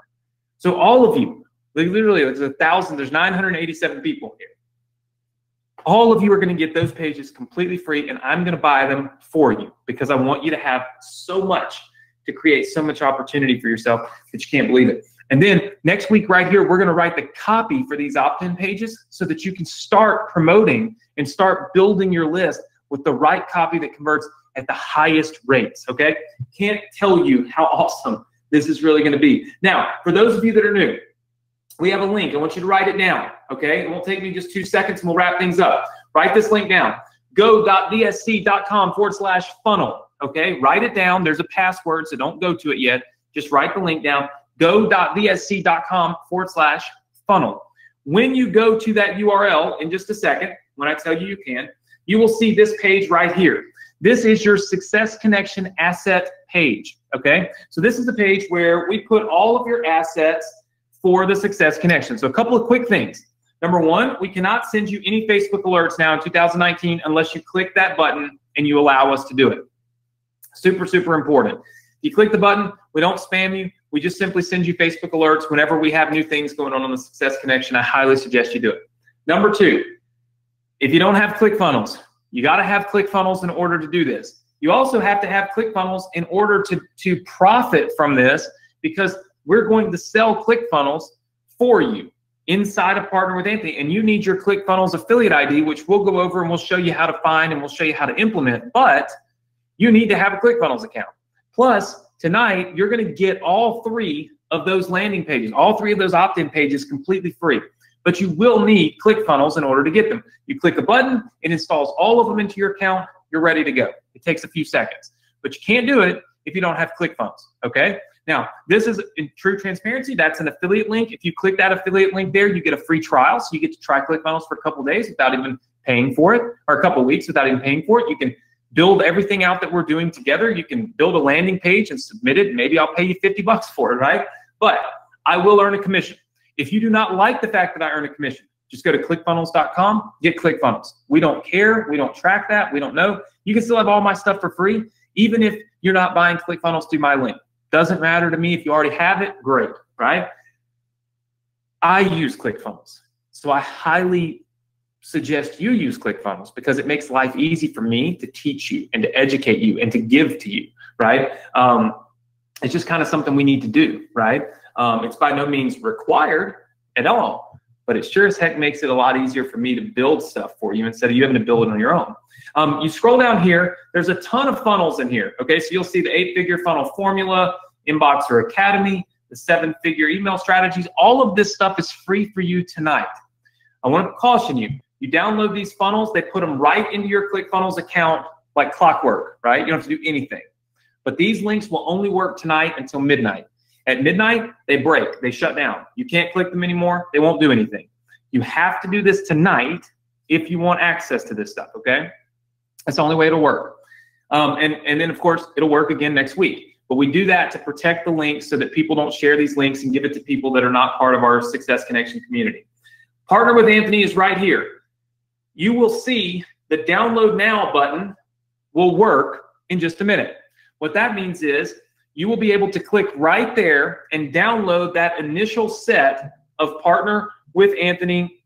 So all of you, literally, there's 1,000, there's 987 people here. All of you are going to get those pages completely free, and I'm going to buy them for you, because I want you to have so much, to create so much opportunity for yourself that you can't believe it. And then next week right here, we're going to write the copy for these opt-in pages so that you can start promoting and start building your list with the right copy that converts at the highest rates, okay? Can't tell you how awesome this is really going to be. Now, for those of you that are new, we have a link. I want you to write it down, okay? It won't take me just 2 seconds, and we'll wrap things up. Write this link down. go.vsc.com/funnel, okay? Write it down. There's a password, so don't go to it yet. Just write the link down. go.vsc.com/funnel. When you go to that URL in just a second, when I tell you you can, you will see this page right here. This is your Success Connection asset page, okay? So this is the page where we put all of your assets for the Success Connection. So a couple of quick things. Number one, we cannot send you any Facebook alerts now in 2019 unless you click that button and you allow us to do it. Super, super important. If you click the button, we don't spam you. We just simply send you Facebook alerts whenever we have new things going on the Success Connection. I highly suggest you do it. Number two, if you don't have ClickFunnels, you got to have ClickFunnels in order to do this. You also have to have ClickFunnels in order to profit from this, because we're going to sell ClickFunnels for you inside of Partner with Anthony, and you need your ClickFunnels affiliate ID, which we'll go over and we'll show you how to find and we'll show you how to implement, but you need to have a ClickFunnels account. Plus, tonight, you're going to get all 3 of those landing pages, all 3 of those opt-in pages completely free, but you will need ClickFunnels in order to get them. You click a button, it installs all of them into your account, you're ready to go. It takes a few seconds, but you can't do it if you don't have ClickFunnels, okay? Now, this is in true transparency. That's an affiliate link. If you click that affiliate link there, you get a free trial. So you get to try ClickFunnels for a couple of days without even paying for it, or a couple of weeks without even paying for it. You can build everything out that we're doing together. You can build a landing page and submit it. Maybe I'll pay you $50 for it, right? But I will earn a commission. If you do not like the fact that I earn a commission, just go to clickfunnels.com, get ClickFunnels. We don't care. We don't track that. We don't know. You can still have all my stuff for free, even if you're not buying ClickFunnels through my link. Doesn't matter to me. If you already have it, great, right? I use ClickFunnels, so I highly suggest you use ClickFunnels, because it makes life easy for me to teach you and to educate you and to give to you, right? It's just kind of something we need to do, right? It's by no means required at all, but it sure as heck makes it a lot easier for me to build stuff for you instead of you having to build it on your own. You scroll down here, there's a ton of funnels in here, okay? So you'll see the 8-Figure Funnel Formula, Inboxer Academy, the 7-Figure Email Strategies. All of this stuff is free for you tonight. I want to caution you. You download these funnels, they put them right into your ClickFunnels account like clockwork, right? You don't have to do anything. But these links will only work tonight until midnight. At midnight, they break, they shut down. You can't click them anymore, they won't do anything. You have to do this tonight if you want access to this stuff, okay? That's the only way it'll work. And then, of course, it'll work again next week. But we do that to protect the links so that people don't share these links and give it to people that are not part of our Success Connection community. Partner with Anthony is right here. You will see the download now button will work in just a minute. What that means is you will be able to click right there and download that initial set of Partner with Anthony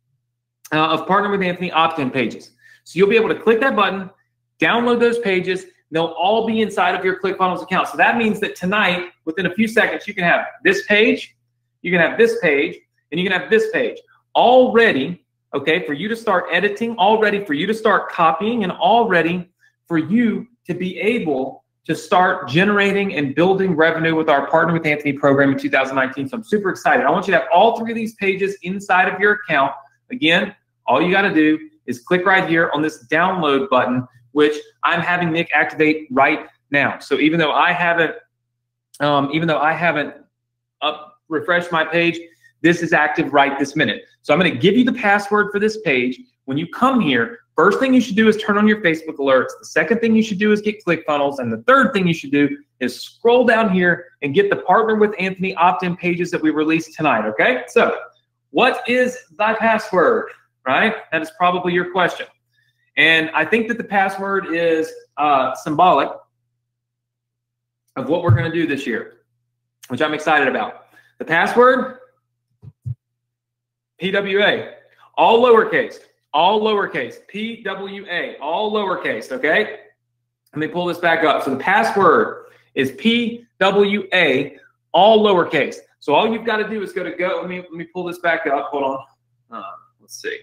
opt-in pages. So you'll be able to click that button, download those pages, and they'll all be inside of your ClickFunnels account. So that means that tonight, within a few seconds, you can have this page, you can have this page, and you can have this page all ready, okay, for you to start editing, all ready for you to start copying, and all ready for you to be able to start generating and building revenue with our Partner with Anthony program in 2019. So I'm super excited. I want you to have all 3 of these pages inside of your account. Again, all you got to do is click right here on this download button, which I'm having Nick activate right now. So even though I haven't refreshed my page, this is active right this minute. So I'm going to give you the password for this page. When you come here, first thing you should do is turn on your Facebook alerts. The second thing you should do is get ClickFunnels. And the third thing you should do is scroll down here and get the Partner with Anthony opt-in pages that we released tonight, okay? So what is thy password, right? That is probably your question. And I think that the password is symbolic of what we're going to do this year, which I'm excited about. The password, PWA, all lowercase, PWA, all lowercase, okay? Let me pull this back up. So the password is PWA, all lowercase. So all you've got to do is let me pull this back up. Hold on. Let's see.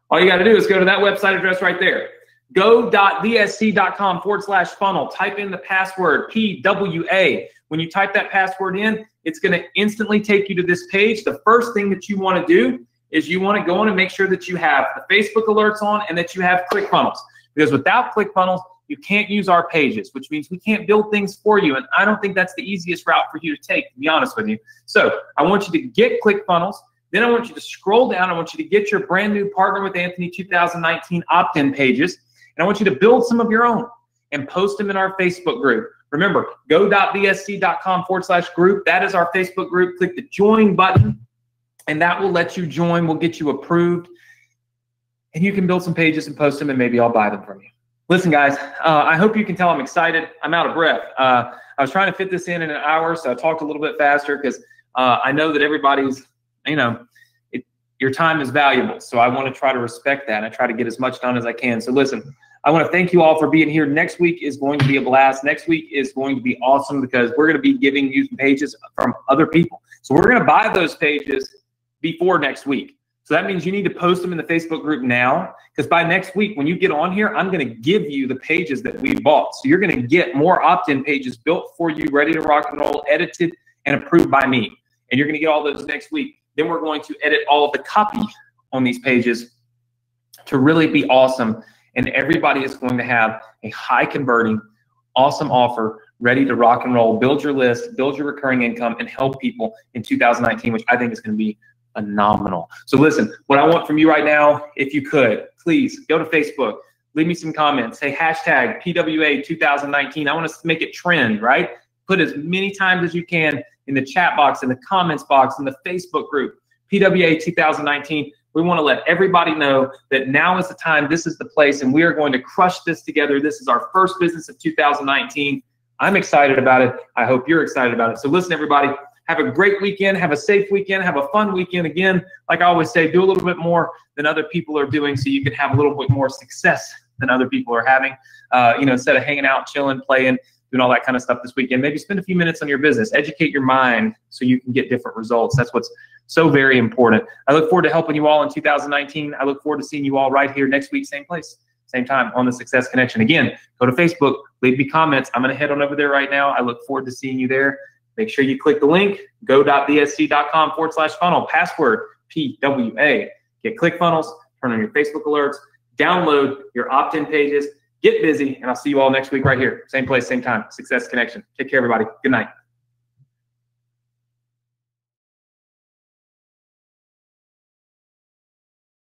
All you got to do is go to that website address right there. go.vsc.com/funnel. Type in the password PWA. When you type that password in, it's going to instantly take you to this page. The first thing that you want to do is you want to go on and make sure that you have the Facebook alerts on and that you have ClickFunnels. Because without ClickFunnels, you can't use our pages, which means we can't build things for you. And I don't think that's the easiest route for you to take, to be honest with you. So I want you to get ClickFunnels. Then I want you to scroll down. I want you to get your brand new Partner with Anthony 2019 opt-in pages. And I want you to build some of your own and post them in our Facebook group. Remember, go.vsc.com/group. That is our Facebook group. Click the join button, and that will let you join. We'll get you approved. And you can build some pages and post them, and maybe I'll buy them from you. Listen, guys, I hope you can tell I'm excited. I'm out of breath. I was trying to fit this in an hour, so I talked a little bit faster because I know that everybody's, your time is valuable. So I want to try to respect that. I try to get as much done as I can. So listen, I want to thank you all for being here. Next week is going to be a blast. Next week is going to be awesome because we're going to be giving you pages from other people. So we're going to buy those pages before next week. So that means you need to post them in the Facebook group now, because by next week, when you get on here, I'm going to give you the pages that we bought. So you're going to get more opt-in pages built for you, ready to rock and roll, edited and approved by me. And you're going to get all those next week. Then we're going to edit all of the copy on these pages to really be awesome. And everybody is going to have a high converting, awesome offer ready to rock and roll, build your list, build your recurring income, and help people in 2019, which I think is going to be phenomenal. So listen, what I want from you right now, if you could, please go to Facebook, leave me some comments, say hashtag PWA 2019. I want to make it trend, right? Put as many times as you can in the chat box, in the comments box, in the Facebook group, PWA 2019. We want to let everybody know that now is the time, this is the place, and we are going to crush this together. This is our first business of 2019. I'm excited about it. I hope you're excited about it. So listen, everybody, have a great weekend. Have a safe weekend. Have a fun weekend. Again, like I always say, do a little bit more than other people are doing so you can have a little bit more success than other people are having. Instead of hanging out, chilling, playing, doing all that kind of stuff this weekend, maybe spend a few minutes on your business. Educate your mind so you can get different results. That's what's so very important. I look forward to helping you all in 2019. I look forward to seeing you all right here next week, same place, same time on the Success Connection. Again, go to Facebook, leave me comments. I'm going to head on over there right now. I look forward to seeing you there. Make sure you click the link, go.vsc.com/funnel, password PWA. Get ClickFunnels, turn on your Facebook alerts, download your opt-in pages, get busy, and I'll see you all next week right here. Same place, same time, Success Connection. Take care, everybody. Good night.